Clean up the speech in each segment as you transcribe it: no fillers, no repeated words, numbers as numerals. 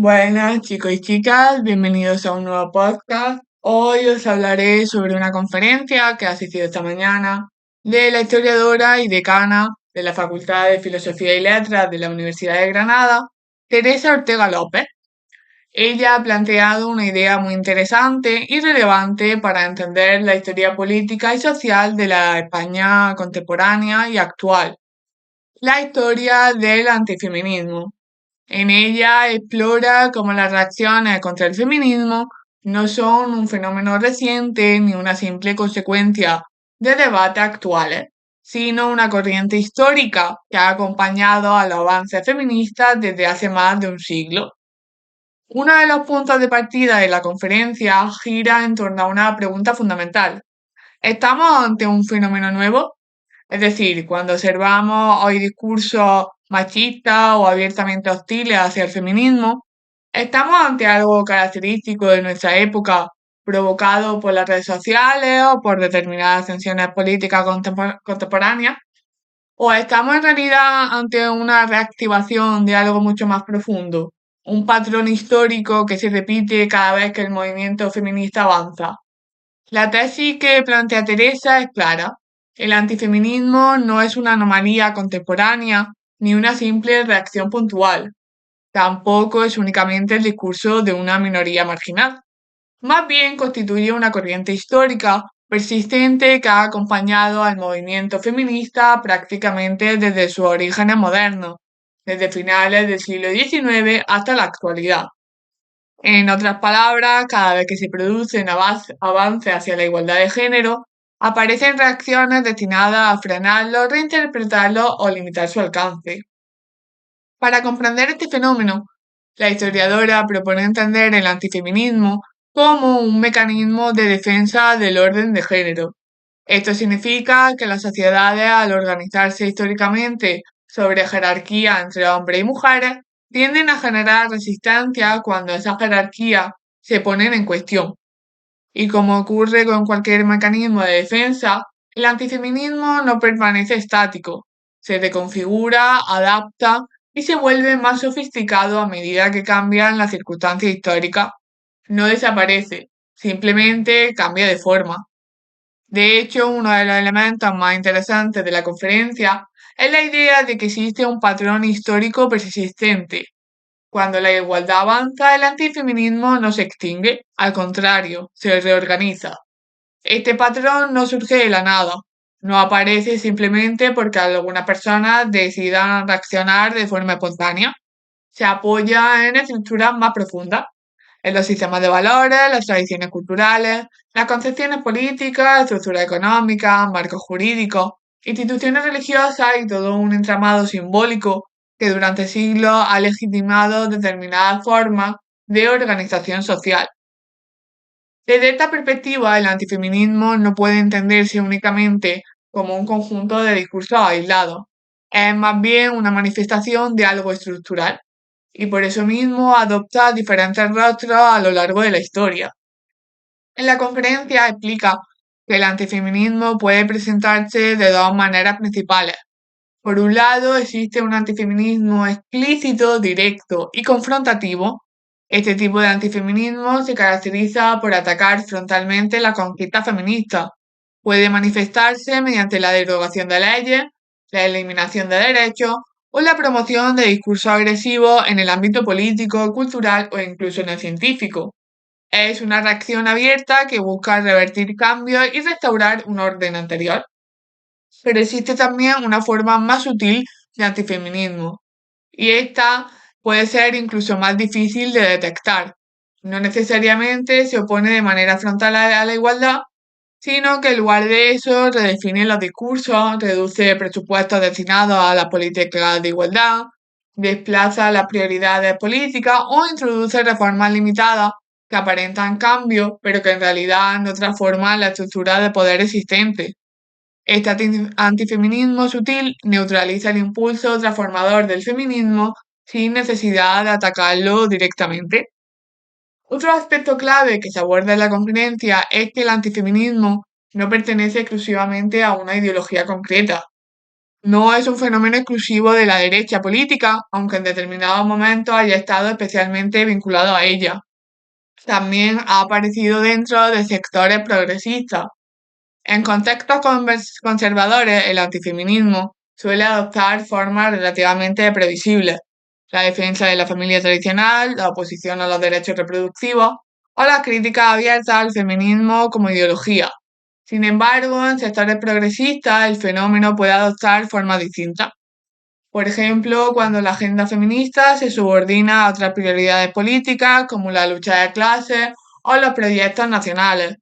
Buenas chicos y chicas, bienvenidos a un nuevo podcast. Hoy os hablaré sobre una conferencia que ha asistido esta mañana de la historiadora y decana de la Facultad de Filosofía y Letras de la Universidad de Granada, Teresa Ortega López. Ella ha planteado una idea muy interesante y relevante para entender la historia política y social de la España contemporánea y actual, la historia del antifeminismo. En ella explora cómo las reacciones contra el feminismo no son un fenómeno reciente ni una simple consecuencia de debates actuales, sino una corriente histórica que ha acompañado a los avances feministas desde hace más de un siglo. Uno de los puntos de partida de la conferencia gira en torno a una pregunta fundamental. ¿Estamos ante un fenómeno nuevo? Es decir, cuando observamos hoy discursos machistas o abiertamente hostiles hacia el feminismo, ¿estamos ante algo característico de nuestra época, provocado por las redes sociales o por determinadas tensiones políticas contemporáneas? ¿O estamos en realidad ante una reactivación de algo mucho más profundo, un patrón histórico que se repite cada vez que el movimiento feminista avanza? La tesis que plantea Teresa es clara. El antifeminismo no es una anomalía contemporánea ni una simple reacción puntual. Tampoco es únicamente el discurso de una minoría marginal. Más bien constituye una corriente histórica persistente que ha acompañado al movimiento feminista prácticamente desde sus orígenes modernos, desde finales del siglo XIX hasta la actualidad. En otras palabras, cada vez que se produce un avance hacia la igualdad de género, aparecen reacciones destinadas a frenarlo, reinterpretarlo o limitar su alcance. Para comprender este fenómeno, la historiadora propone entender el antifeminismo como un mecanismo de defensa del orden de género. Esto significa que las sociedades, al organizarse históricamente sobre jerarquía entre hombres y mujeres, tienden a generar resistencia cuando esas jerarquías se ponen en cuestión. Y como ocurre con cualquier mecanismo de defensa, el antifeminismo no permanece estático, se reconfigura, adapta y se vuelve más sofisticado a medida que cambian las circunstancias históricas. No desaparece, simplemente cambia de forma. De hecho, uno de los elementos más interesantes de la conferencia es la idea de que existe un patrón histórico persistente. Cuando la igualdad avanza, el antifeminismo no se extingue, al contrario, se reorganiza. Este patrón no surge de la nada, no aparece simplemente porque algunas personas decidan reaccionar de forma espontánea. Se apoya en estructuras más profundas, en los sistemas de valores, las tradiciones culturales, las concepciones políticas, estructuras económicas, marcos jurídicos, instituciones religiosas y todo un entramado simbólico que durante siglos ha legitimado determinadas formas de organización social. Desde esta perspectiva, el antifeminismo no puede entenderse únicamente como un conjunto de discursos aislados, es más bien una manifestación de algo estructural y por eso mismo adopta diferentes rostros a lo largo de la historia. En la conferencia explica que el antifeminismo puede presentarse de dos maneras principales. Por un lado, existe un antifeminismo explícito, directo y confrontativo. Este tipo de antifeminismo se caracteriza por atacar frontalmente la conquista feminista. Puede manifestarse mediante la derogación de leyes, la eliminación de derechos o la promoción de discursos agresivos en el ámbito político, cultural o incluso en el científico. Es una reacción abierta que busca revertir cambios y restaurar un orden anterior. Pero existe también una forma más sutil de antifeminismo, y esta puede ser incluso más difícil de detectar. No necesariamente se opone de manera frontal a la igualdad, sino que en lugar de eso redefine los discursos, reduce presupuestos destinados a las políticas de igualdad, desplaza las prioridades políticas o introduce reformas limitadas que aparentan cambio, pero que en realidad no transforman la estructura de poder existente. Este antifeminismo sutil neutraliza el impulso transformador del feminismo sin necesidad de atacarlo directamente. Otro aspecto clave que se aborda en la conferencia es que el antifeminismo no pertenece exclusivamente a una ideología concreta. No es un fenómeno exclusivo de la derecha política, aunque en determinados momentos haya estado especialmente vinculado a ella. También ha aparecido dentro de sectores progresistas. En contextos conservadores, el antifeminismo suele adoptar formas relativamente previsibles: la defensa de la familia tradicional, la oposición a los derechos reproductivos o la crítica abierta al feminismo como ideología. Sin embargo, en sectores progresistas el fenómeno puede adoptar formas distintas. Por ejemplo, cuando la agenda feminista se subordina a otras prioridades políticas como la lucha de clases o los proyectos nacionales.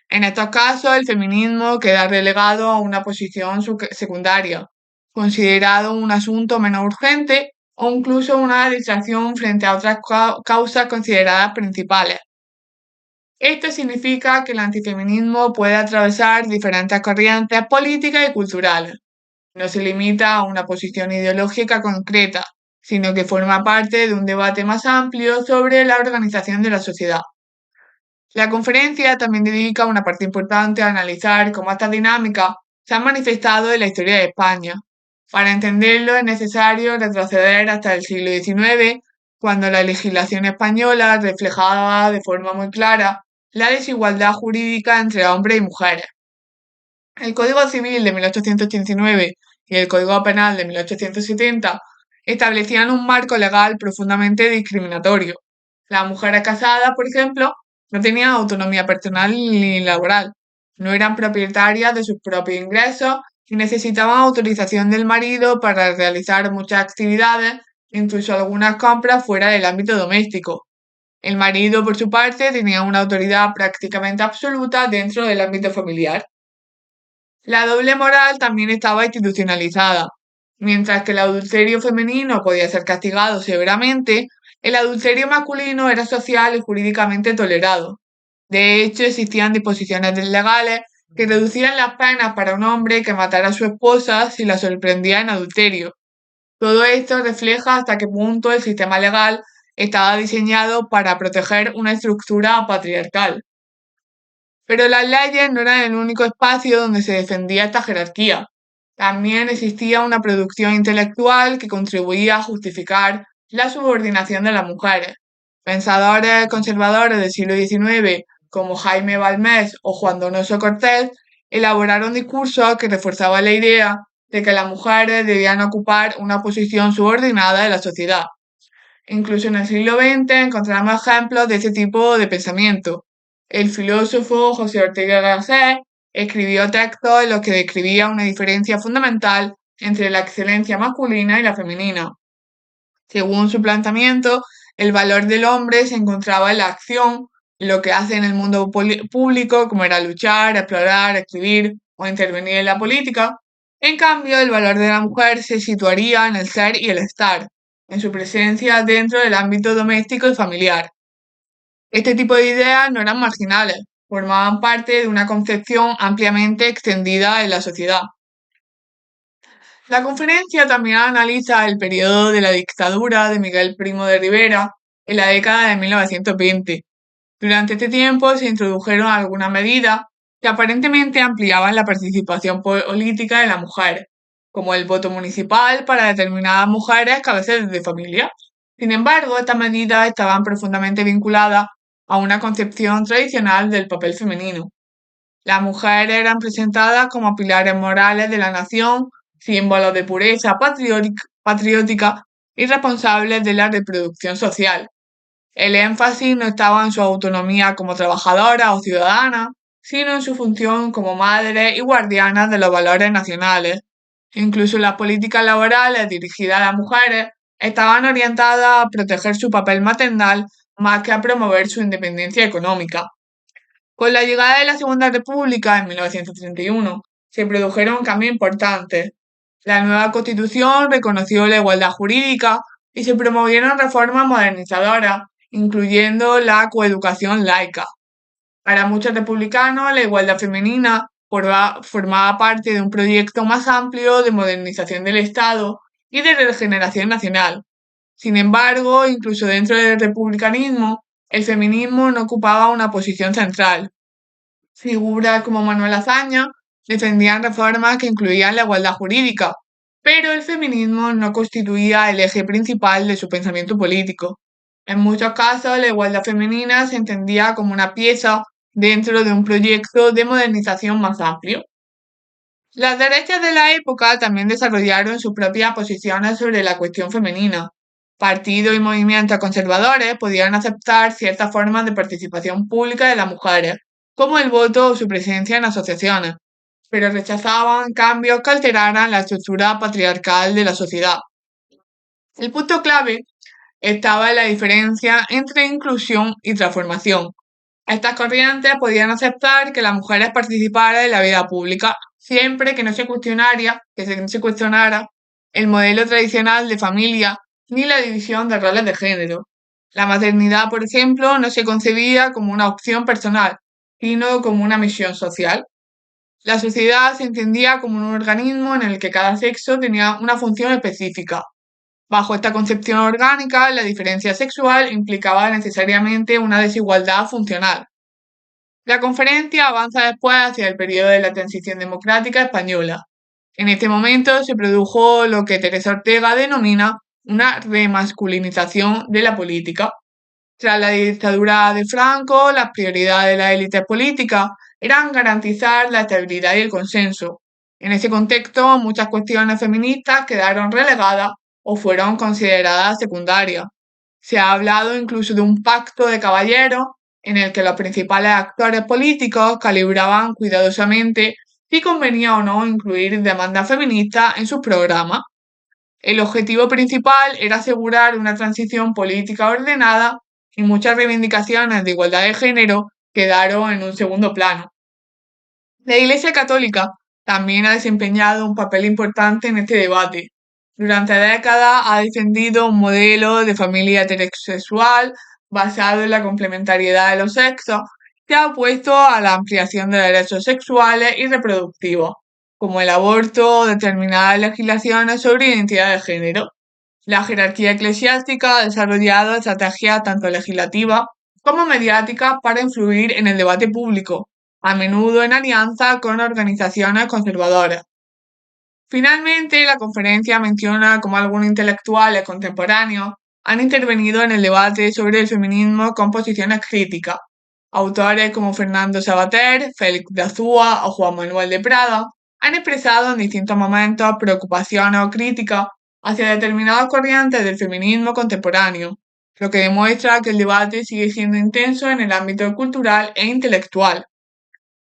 En estos casos, el feminismo queda relegado a una posición secundaria, considerado un asunto menos urgente o incluso una distracción frente a otras causas consideradas principales. Esto significa que el antifeminismo puede atravesar diferentes corrientes políticas y culturales. No se limita a una posición ideológica concreta, sino que forma parte de un debate más amplio sobre la organización de la sociedad. La conferencia también dedica una parte importante a analizar cómo estas dinámicas se han manifestado en la historia de España. Para entenderlo es necesario retroceder hasta el siglo XIX, cuando la legislación española reflejaba de forma muy clara la desigualdad jurídica entre hombres y mujeres. El Código Civil de 1889 y el Código Penal de 1870 establecían un marco legal profundamente discriminatorio. Las mujeres casadas, por ejemplo, no tenían autonomía personal ni laboral, no eran propietarias de sus propios ingresos y necesitaban autorización del marido para realizar muchas actividades, incluso algunas compras fuera del ámbito doméstico. El marido, por su parte, tenía una autoridad prácticamente absoluta dentro del ámbito familiar. La doble moral también estaba institucionalizada. Mientras que el adulterio femenino podía ser castigado severamente, el adulterio masculino era social y jurídicamente tolerado. De hecho, existían disposiciones legales que reducían las penas para un hombre que matara a su esposa si la sorprendía en adulterio. Todo esto refleja hasta qué punto el sistema legal estaba diseñado para proteger una estructura patriarcal. Pero las leyes no eran el único espacio donde se defendía esta jerarquía. También existía una producción intelectual que contribuía a justificar la subordinación de las mujeres. Pensadores conservadores del siglo XIX, como Jaime Balmes o Juan Donoso Cortés, elaboraron discursos que reforzaban la idea de que las mujeres debían ocupar una posición subordinada en la sociedad. Incluso en el siglo XX encontramos ejemplos de este tipo de pensamiento. El filósofo José Ortega Gasset escribió textos en los que describía una diferencia fundamental entre la excelencia masculina y la femenina. Según su planteamiento, el valor del hombre se encontraba en la acción, en lo que hace en el mundo público, como era luchar, explorar, escribir o intervenir en la política. En cambio, el valor de la mujer se situaría en el ser y el estar, en su presencia dentro del ámbito doméstico y familiar. Este tipo de ideas no eran marginales, formaban parte de una concepción ampliamente extendida en la sociedad. La conferencia también analiza el periodo de la dictadura de Miguel Primo de Rivera en la década de 1920. Durante este tiempo se introdujeron algunas medidas que aparentemente ampliaban la participación política de la mujer, como el voto municipal para determinadas mujeres cabezas de familia. Sin embargo, estas medidas estaban profundamente vinculadas a una concepción tradicional del papel femenino. Las mujeres eran presentadas como pilares morales de la nación, símbolos de pureza patriótica y responsables de la reproducción social. El énfasis no estaba en su autonomía como trabajadora o ciudadana, sino en su función como madre y guardiana de los valores nacionales. Incluso las políticas laborales dirigidas a las mujeres estaban orientadas a proteger su papel maternal más que a promover su independencia económica. Con la llegada de la Segunda República en 1931, se produjeron cambios importantes. La nueva Constitución reconoció la igualdad jurídica y se promovieron reformas modernizadoras, incluyendo la coeducación laica. Para muchos republicanos, la igualdad femenina formaba parte de un proyecto más amplio de modernización del Estado y de regeneración nacional. Sin embargo, incluso dentro del republicanismo, el feminismo no ocupaba una posición central. Figuras como Manuel Azaña defendían reformas que incluían la igualdad jurídica, pero el feminismo no constituía el eje principal de su pensamiento político. En muchos casos, la igualdad femenina se entendía como una pieza dentro de un proyecto de modernización más amplio. Las derechas de la época también desarrollaron sus propias posiciones sobre la cuestión femenina. Partidos y movimientos conservadores podían aceptar ciertas formas de participación pública de las mujeres, como el voto o su presencia en asociaciones, pero rechazaban cambios que alteraran la estructura patriarcal de la sociedad. El punto clave estaba en la diferencia entre inclusión y transformación. Estas corrientes podían aceptar que las mujeres participaran en la vida pública siempre que no se cuestionara el modelo tradicional de familia ni la división de roles de género. La maternidad, por ejemplo, no se concebía como una opción personal, sino como una misión social. La sociedad se entendía como un organismo en el que cada sexo tenía una función específica. Bajo esta concepción orgánica, la diferencia sexual implicaba necesariamente una desigualdad funcional. La conferencia avanza después hacia el periodo de la transición democrática española. En este momento se produjo lo que Teresa Ortega denomina una remasculinización de la política. Tras la dictadura de Franco, las prioridades de las élites políticas eran garantizar la estabilidad y el consenso. En ese contexto, muchas cuestiones feministas quedaron relegadas o fueron consideradas secundarias. Se ha hablado incluso de un pacto de caballeros en el que los principales actores políticos calibraban cuidadosamente si convenía o no incluir demandas feministas en sus programas. El objetivo principal era asegurar una transición política ordenada y muchas reivindicaciones de igualdad de género quedaron en un segundo plano. La Iglesia Católica también ha desempeñado un papel importante en este debate. Durante décadas ha defendido un modelo de familia heterosexual basado en la complementariedad de los sexos que ha opuesto a la ampliación de derechos sexuales y reproductivos, como el aborto o determinadas legislaciones sobre identidad de género. La jerarquía eclesiástica ha desarrollado estrategias tanto legislativas como mediáticas para influir en el debate público, a menudo en alianza con organizaciones conservadoras. Finalmente, la conferencia menciona cómo algunos intelectuales contemporáneos han intervenido en el debate sobre el feminismo con posiciones críticas. Autores como Fernando Savater, Félix de Azúa o Juan Manuel de Prada han expresado en distintos momentos preocupaciones o críticas hacia determinadas corrientes del feminismo contemporáneo, lo que demuestra que el debate sigue siendo intenso en el ámbito cultural e intelectual.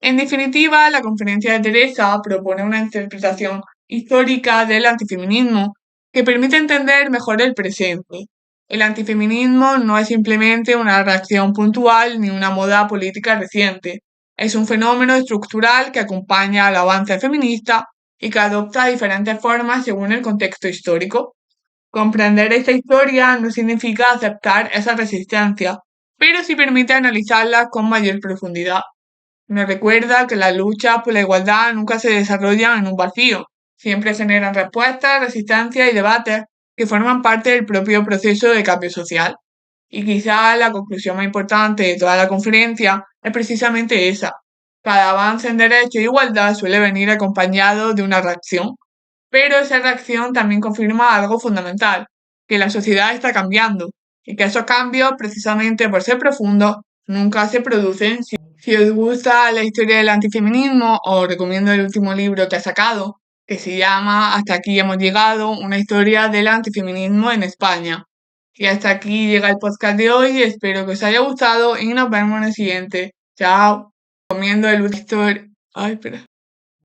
En definitiva, la conferencia de Teresa propone una interpretación histórica del antifeminismo que permite entender mejor el presente. El antifeminismo no es simplemente una reacción puntual ni una moda política reciente. Es un fenómeno estructural que acompaña al avance feminista y que adopta diferentes formas según el contexto histórico. Comprender esta historia no significa aceptar esa resistencia, pero sí permite analizarla con mayor profundidad. Nos recuerda que las luchas por la igualdad nunca se desarrollan en un vacío, siempre generan respuestas, resistencia y debates que forman parte del propio proceso de cambio social. Y quizás la conclusión más importante de toda la conferencia es precisamente esa. Cada avance en derechos e igualdad suele venir acompañado de una reacción, pero esa reacción también confirma algo fundamental, que la sociedad está cambiando y que esos cambios, precisamente por ser profundos, nunca se producen. Si os gusta la historia del antifeminismo, os recomiendo el último libro que ha sacado, que se llama Hasta aquí hemos llegado, una historia del antifeminismo en España. Y hasta aquí llega el podcast de hoy, espero que os haya gustado y nos vemos en el siguiente. Chao. Recomiendo el último... Ay, espera.